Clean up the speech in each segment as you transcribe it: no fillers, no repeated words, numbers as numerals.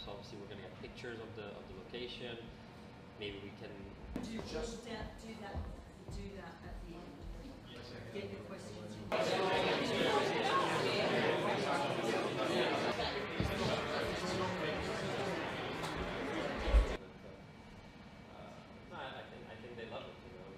So obviously we're going to get pictures of the location. Maybe we can do that at the end. Get your questions in. I think they love it, you know.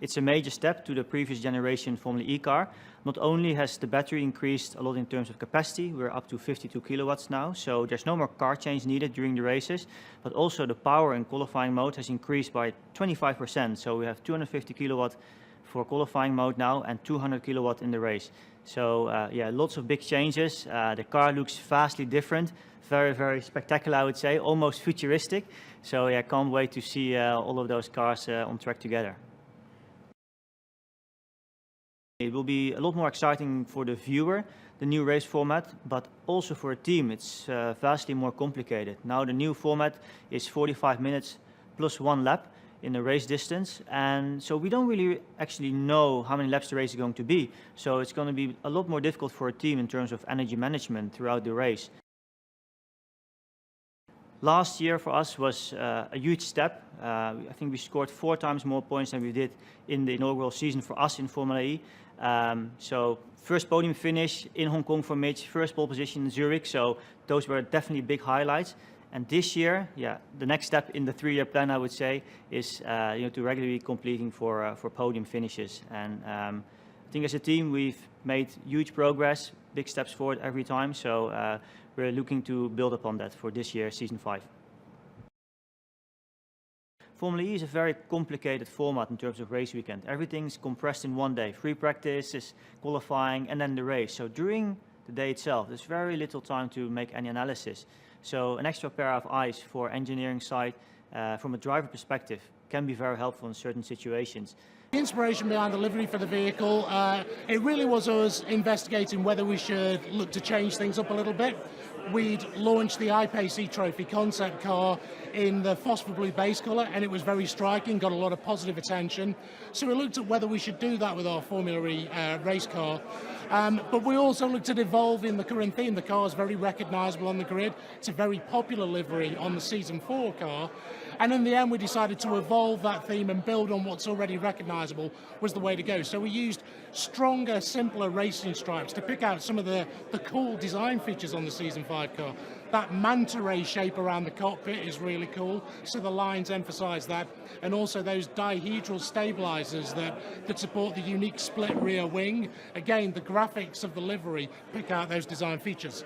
It's a major step to the previous generation Formula E car. Not only has the battery increased a lot in terms of capacity, we're up to 52 kilowatts now, so there's no more car change needed during the races, but also the power in qualifying mode has increased by 25%, so we have 250 kilowatt for qualifying mode now and 200 kilowatt in the race. So yeah, lots of big changes. The car looks vastly different, very, very spectacular, I would say, almost futuristic. So yeah, can't wait to see all of those cars on track together. It will be a lot more exciting for the viewer, the new race format, but also for a team. It's vastly more complicated. Now the new format is 45 minutes plus 1 lap in the race distance, and so we don't really actually know how many laps the race is going to be. So it's going to be a lot more difficult for a team in terms of energy management throughout the race. Last year for us was a huge step. I think we scored 4 times more points than we did in the inaugural season for us in Formula E. So first podium finish in Hong Kong for Mitch, first pole position in Zurich, so those were definitely big highlights. And this year, yeah, the next step in the 3-year plan, I would say, is to regularly completing for podium finishes. And I think as a team, we've made huge progress, big steps forward every time. So we're looking to build upon that for this year, season 5. Formula E is a very complicated format in terms of race weekend. Everything's compressed in one day. Free practice, qualifying, and then the race. So during the day itself, there's very little time to make any analysis. So an extra pair of eyes for engineering side from a driver perspective, can be very helpful in certain situations. The inspiration behind the livery for the vehicle, it really was us investigating whether we should look to change things up a little bit. We'd launched the I-TYPE Trophy concept car in the phosphor blue base colour, and it was very striking, got a lot of positive attention. So we looked at whether we should do that with our Formula E race car. But we also looked at evolving the current theme. The car is very recognisable on the grid. It's a very popular livery on the Season 4 car. And in the end, we decided to evolve that theme and build on what's already recognisable was the way to go. So we used stronger, simpler racing stripes to pick out some of the cool design features on the Season 5 car. That manta ray shape around the cockpit is really cool, so the lines emphasise that. And also those dihedral stabilisers that support the unique split rear wing. Again, the graphics of the livery pick out those design features.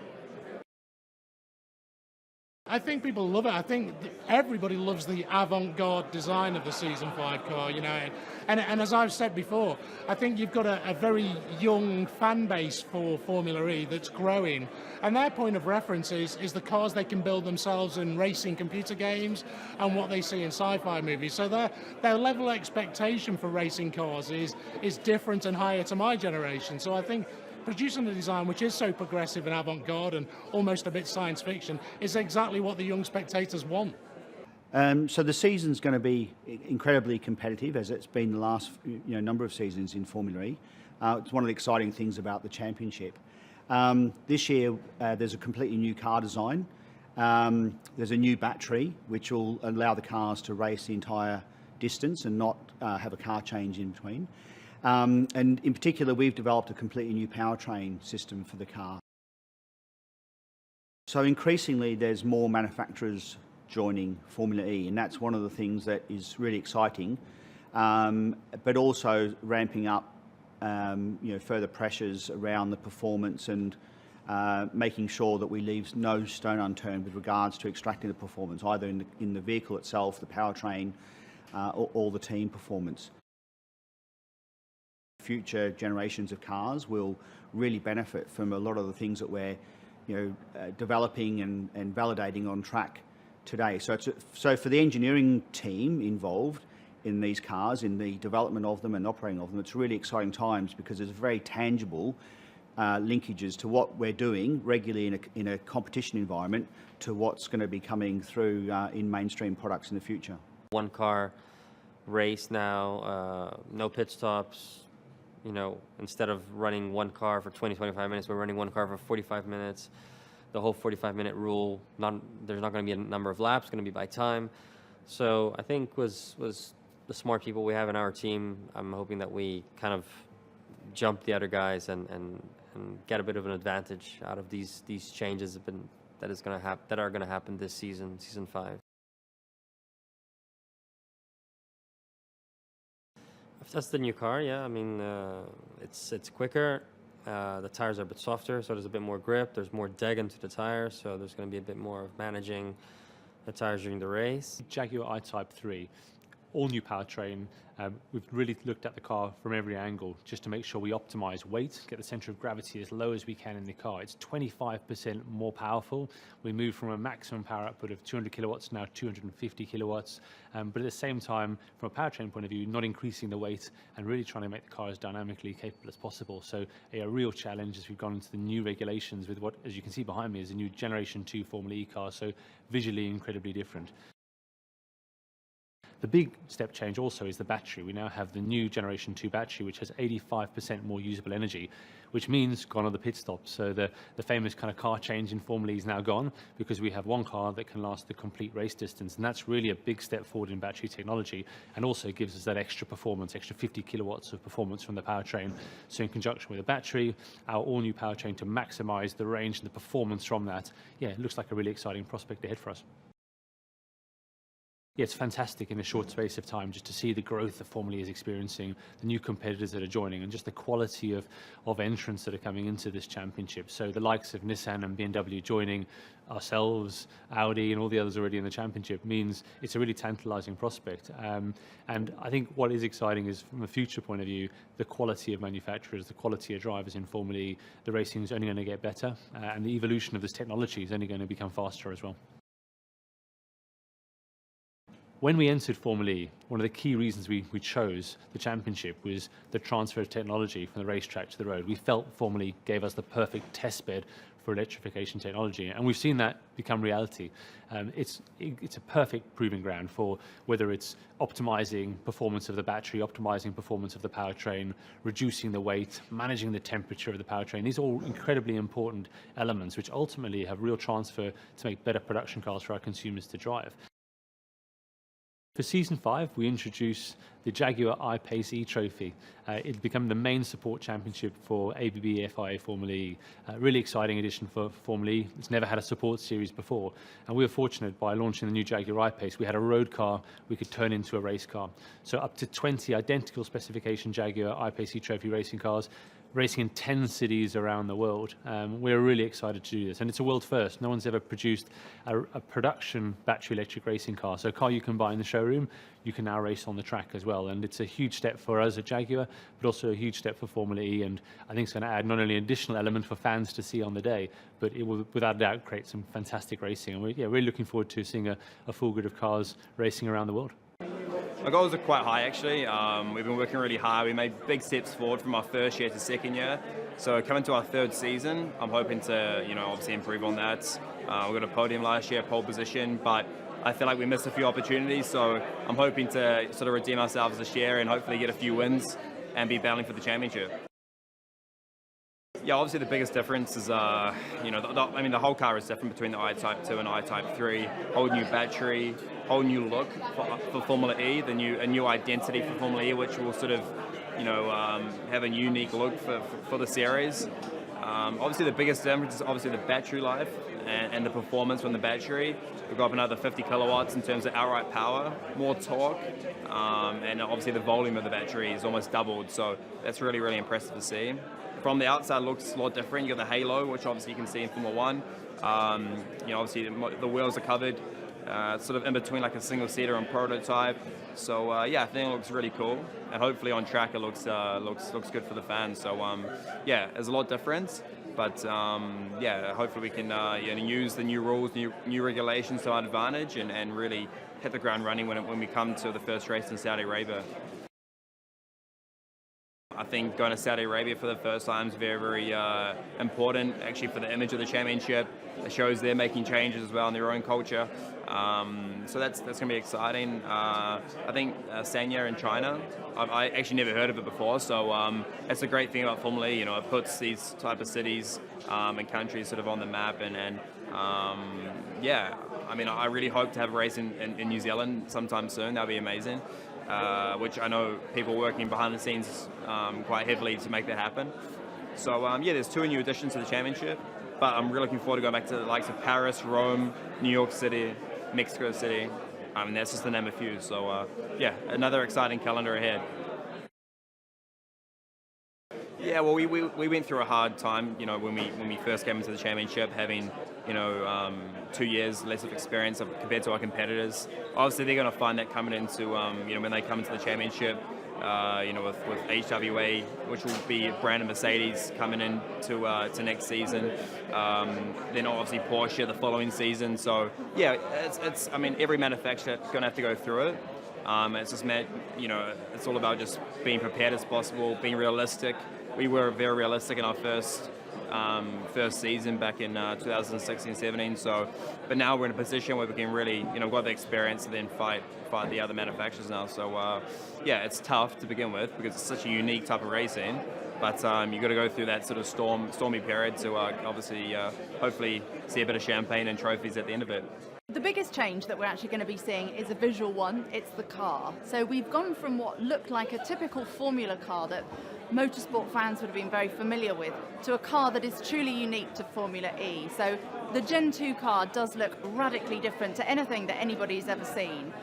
I think people love it. I think everybody loves the avant-garde design of the Season 5 car, you know. And as I've said before, I think you've got a very young fan base for Formula E that's growing. And their point of reference is the cars they can build themselves in racing computer games and what they see in sci-fi movies. So their level of expectation for racing cars is different and higher to my generation. So I think producing a design which is so progressive and avant-garde and almost a bit science fiction is exactly what the young spectators want. So the season's going to be incredibly competitive, as it's been the last number of seasons in Formula E. It's one of the exciting things about the championship. This year there's a completely new car design. There's a new battery which will allow the cars to race the entire distance and not have a car change in between. And in particular, we've developed a completely new powertrain system for the car. So increasingly, there's more manufacturers joining Formula E, and that's one of the things that is really exciting, but also ramping up further pressures around the performance and making sure that we leave no stone unturned with regards to extracting the performance, either in the vehicle itself, the powertrain, or the team performance. Future generations of cars will really benefit from a lot of the things that we're developing and validating on track today. So for the engineering team involved in these cars, in the development of them and operating of them, it's really exciting times because there's very tangible linkages to what we're doing regularly in a competition environment to what's going to be coming through in mainstream products in the future. One car race now, no pit stops. Instead of running one car for 20-25 minutes, we're running one car for 45 minutes. The whole 45-minute rule, there's not going to be a number of laps, going to be by time. So I think was the smart people we have in our team. I'm hoping that we kind of jump the other guys and get a bit of an advantage out of these changes that are going to happen this season, season 5. That's the new car, yeah. I mean, it's quicker. The tires are a bit softer, so there's a bit more grip. There's more deg into the tires, so there's going to be a bit more of managing the tires during the race. Jaguar I-TYPE 3, all new powertrain. We've really looked at the car from every angle just to make sure we optimize weight, get the center of gravity as low as we can in the car. It's 25% more powerful. We moved from a maximum power output of 200 kilowatts now 250 kilowatts. But at the same time, from a powertrain point of view, not increasing the weight and really trying to make the car as dynamically capable as possible. So a real challenge as we've gone into the new regulations with what, as you can see behind me, is a new Generation 2 Formula E car, so visually incredibly different. The big step change also is the battery. We now have the new Generation 2 battery, which has 85% more usable energy, which means gone are the pit stops. So the famous kind of car change in Formula E is now gone because we have one car that can last the complete race distance. And that's really a big step forward in battery technology and also gives us that extra performance, extra 50 kilowatts of performance from the powertrain. So in conjunction with the battery, our all-new powertrain to maximize the range and the performance from that, yeah, it looks like a really exciting prospect ahead for us. Yeah, it's fantastic in a short space of time just to see the growth that Formula E is experiencing, the new competitors that are joining, and just the quality of entrants that are coming into this championship. So the likes of Nissan and BMW joining, ourselves, Audi, and all the others already in the championship means it's a really tantalizing prospect. And I think what is exciting is, from a future point of view, the quality of manufacturers, the quality of drivers in Formula E. The racing is only going to get better, and the evolution of this technology is only going to become faster as well. When we entered Formula E, one of the key reasons we chose the championship was the transfer of technology from the racetrack to the road. We felt Formula E gave us the perfect test bed for electrification technology, and we've seen that become reality. It's a perfect proving ground for whether it's optimizing performance of the battery, optimizing performance of the powertrain, reducing the weight, managing the temperature of the powertrain. These are all incredibly important elements which ultimately have real transfer to make better production cars for our consumers to drive. For Season 5, we introduced the Jaguar I-TYPE E-Trophy. It's become the main support championship for ABB FIA Formula E. Really exciting addition for Formula E. It's never had a support series before. And we were fortunate by launching the new Jaguar I-TYPE. We had a road car we could turn into a race car. So up to 20 identical specification Jaguar I-TYPE E-Trophy racing cars, racing in 10 cities around the world. We're really excited to do this, and it's a world first. No one's ever produced a production battery electric racing car. So a car you can buy in the showroom, you can now race on the track as well. And it's a huge step for us at Jaguar, but also a huge step for Formula E. And I think it's going to add not only an additional element for fans to see on the day, but it will without a doubt create some fantastic racing. And we're really looking forward to seeing a full grid of cars racing around the world. Our goals are quite high actually. We've been working really hard. We made big steps forward from our first year to second year. So coming to our third season, I'm hoping to, obviously improve on that. We got a podium last year, pole position, but I feel like we missed a few opportunities. So I'm hoping to sort of redeem ourselves this year and hopefully get a few wins and be battling for the championship. Yeah, obviously the biggest difference is, the whole car is different between the I-Type 2 and I-Type 3. Whole new battery, whole new look for Formula E, a new identity for Formula E, which will sort of, have a unique look for the series. Obviously the biggest difference is obviously the battery life and the performance from the battery. We've got up another 50 kilowatts in terms of outright power, more torque, and obviously the volume of the battery is almost doubled, so that's really, really impressive to see. From the outside, looks a lot different. You got the halo, which obviously you can see in Formula 1. Obviously the wheels are covered, sort of in between like a single seater and prototype. So yeah, I think it looks really cool, and hopefully on track it looks good for the fans. So yeah, there's a lot of difference, but yeah, hopefully we can use the new rules, new regulations to our advantage, and really hit the ground running when we come to the first race in Saudi Arabia. I think going to Saudi Arabia for the first time is very, very important, actually, for the image of the championship. It shows they're making changes as well in their own culture. So that's going to be exciting. I think Sanya in China, I actually never heard of it before, so that's a great thing about Formula E. It puts these type of cities and countries sort of on the map, and yeah, I mean, I really hope to have a race in New Zealand sometime soon. That'd be amazing. Which I know people working behind the scenes quite heavily to make that happen. So yeah, there's 2 new additions to the championship, but I'm really looking forward to going back to the likes of Paris, Rome, New York City, Mexico City. I mean, that's just to name a few. So yeah, another exciting calendar ahead. Yeah, well, we went through a hard time, when we first came into the championship, having 2 years less of experience compared to our competitors. Obviously, they're going to find that coming into when they come into the championship, with HWA, which will be brand of Mercedes coming in to next season. Then obviously Porsche the following season. So yeah, it's I mean, every manufacturer going to have to go through it. It's just it's all about just being prepared as possible, being realistic. We were very realistic in our first season back in 2016-17. So, but now we're in a position where we can really, got the experience to then fight the other manufacturers now. So, yeah, it's tough to begin with because it's such a unique type of racing. But you've got to go through that sort of stormy period to obviously, hopefully, see a bit of champagne and trophies at the end of it. The biggest change that we're actually going to be seeing is a visual one. It's the car. So we've gone from what looked like a typical Formula car that motorsport fans would have been very familiar with to a car that is truly unique to Formula E. So the Gen 2 car does look radically different to anything that anybody's ever seen.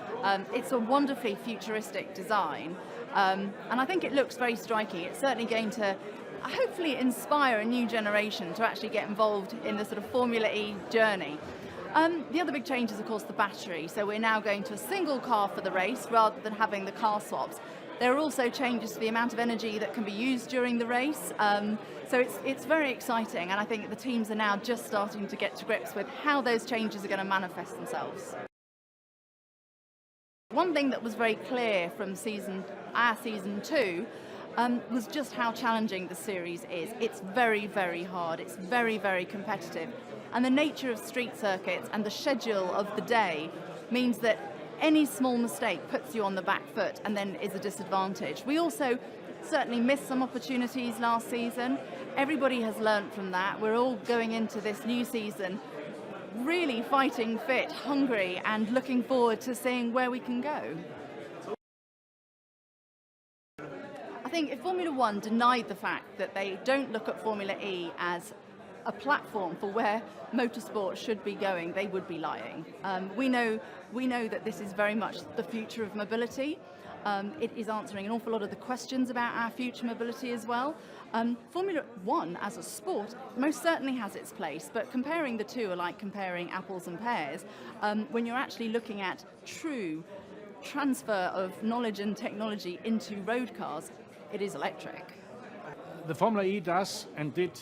It's a wonderfully futuristic design, and I think it looks very striking. It's certainly going to hopefully inspire a new generation to actually get involved in the sort of Formula E journey. The other big change is, of course, the battery. So we're now going to a single car for the race rather than having the car swaps. There are also changes to the amount of energy that can be used during the race. So it's very exciting, and I think the teams are now just starting to get to grips with how those changes are going to manifest themselves. One thing that was very clear from our season 2 was just how challenging the series is. It's very, very hard. It's very, very competitive. And the nature of street circuits and the schedule of the day means that any small mistake puts you on the back foot and then is a disadvantage. We also certainly missed some opportunities last season. Everybody has learnt from that. We're all going into this new season really fighting fit, hungry, and looking forward to seeing where we can go. I think if Formula One denied the fact that they don't look at Formula E as a platform for where motorsport should be going, they would be lying. We know that this is very much the future of mobility. It is answering an awful lot of the questions about our future mobility as well. Formula One as a sport most certainly has its place, but comparing the two are like comparing apples and pears. When you're actually looking at true transfer of knowledge and technology into road cars, it is electric. The Formula E does and did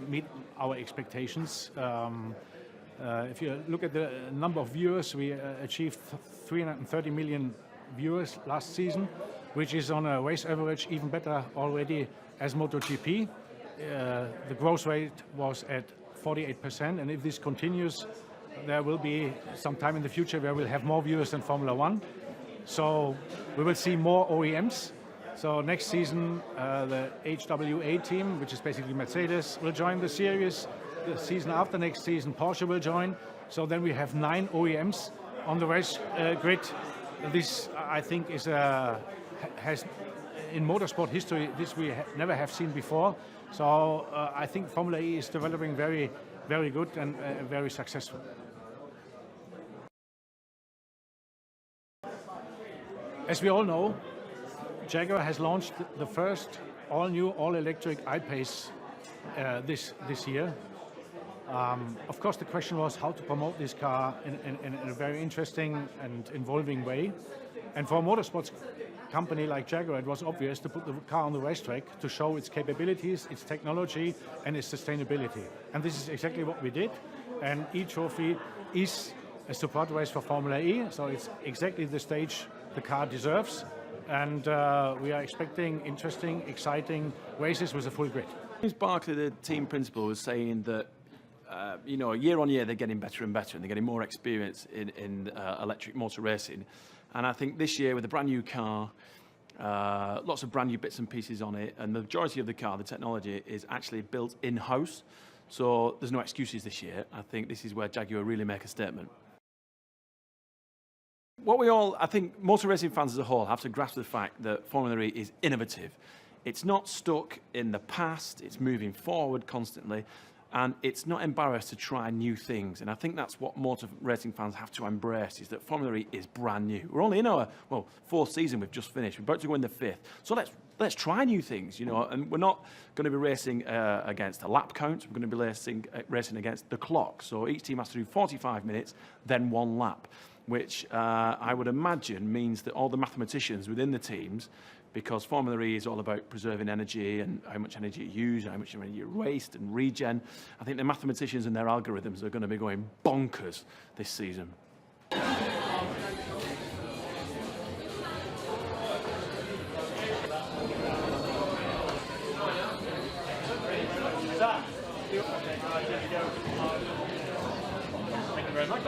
meet our expectations. If you look at the number of viewers, we achieved 330 million viewers last season, which is on a race average even better already as MotoGP. The growth rate was at 48%, and if this continues, there will be some time in the future where we'll have more viewers than Formula One. So we will see more OEMs. So next season, the HWA team, which is basically Mercedes, will join the series. The season after next season, Porsche will join. So then we have 9 OEMs on the race grid. This, I think, has in motorsport history, this we never have seen before. So I think Formula E is developing very, very good and very successful. As we all know, Jaguar has launched the first all-new, all-electric I-PACE this year. Of course, the question was how to promote this car in a very interesting and involving way. And for a motorsports company like Jaguar, it was obvious to put the car on the racetrack to show its capabilities, its technology, and its sustainability. And this is exactly what we did. And E-Trophy is a support race for Formula E, so it's exactly the stage the car deserves. And we are expecting interesting, exciting races with a full grid. James Barkley, the team principal, was saying that year on year they're getting better and better, and they're getting more experience in electric motor racing. And I think this year with a brand new car, lots of brand new bits and pieces on it, and the majority of the car, the technology, is actually built in-house. So there's no excuses this year. I think this is where Jaguar really make a statement. I think motor racing fans as a whole have to grasp the fact that Formula E is innovative. It's not stuck in the past, it's moving forward constantly, and it's not embarrassed to try new things. And I think that's what motor racing fans have to embrace, is that Formula E is brand new. We're only in our, 4th season we've just finished. We're about to go in the 5th. So let's try new things, and we're not going to be racing against a lap count. We're going to be racing against the clock. So each team has to do 45 minutes, then 1 lap, which I would imagine means that all the mathematicians within the teams, because Formula E is all about preserving energy and how much energy you use, how much energy you waste and regen, I think the mathematicians and their algorithms are going to be going bonkers this season. Thank you very much.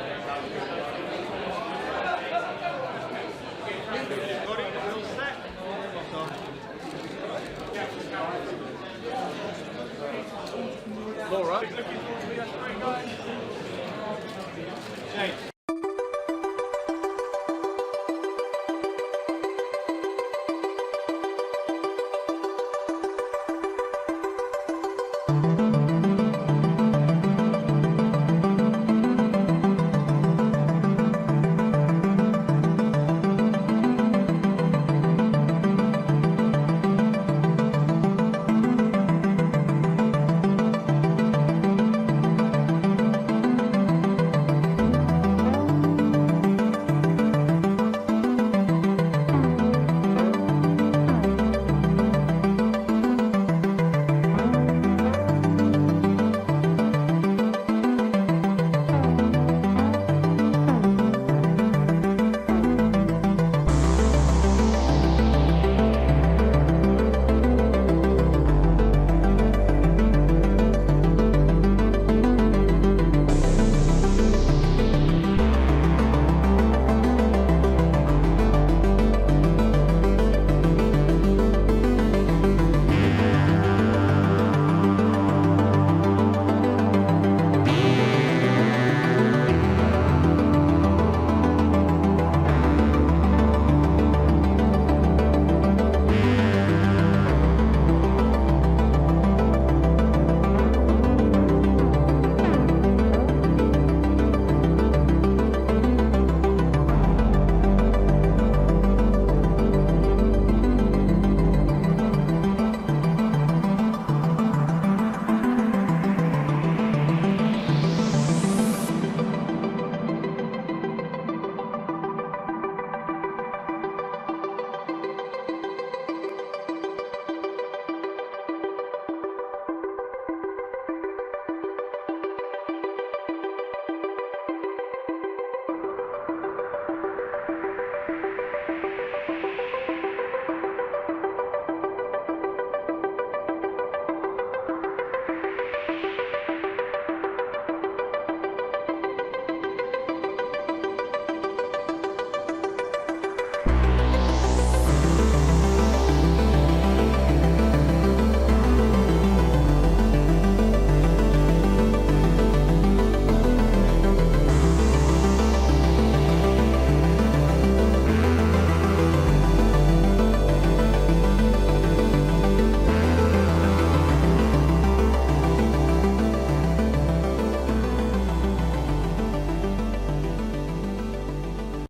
All right.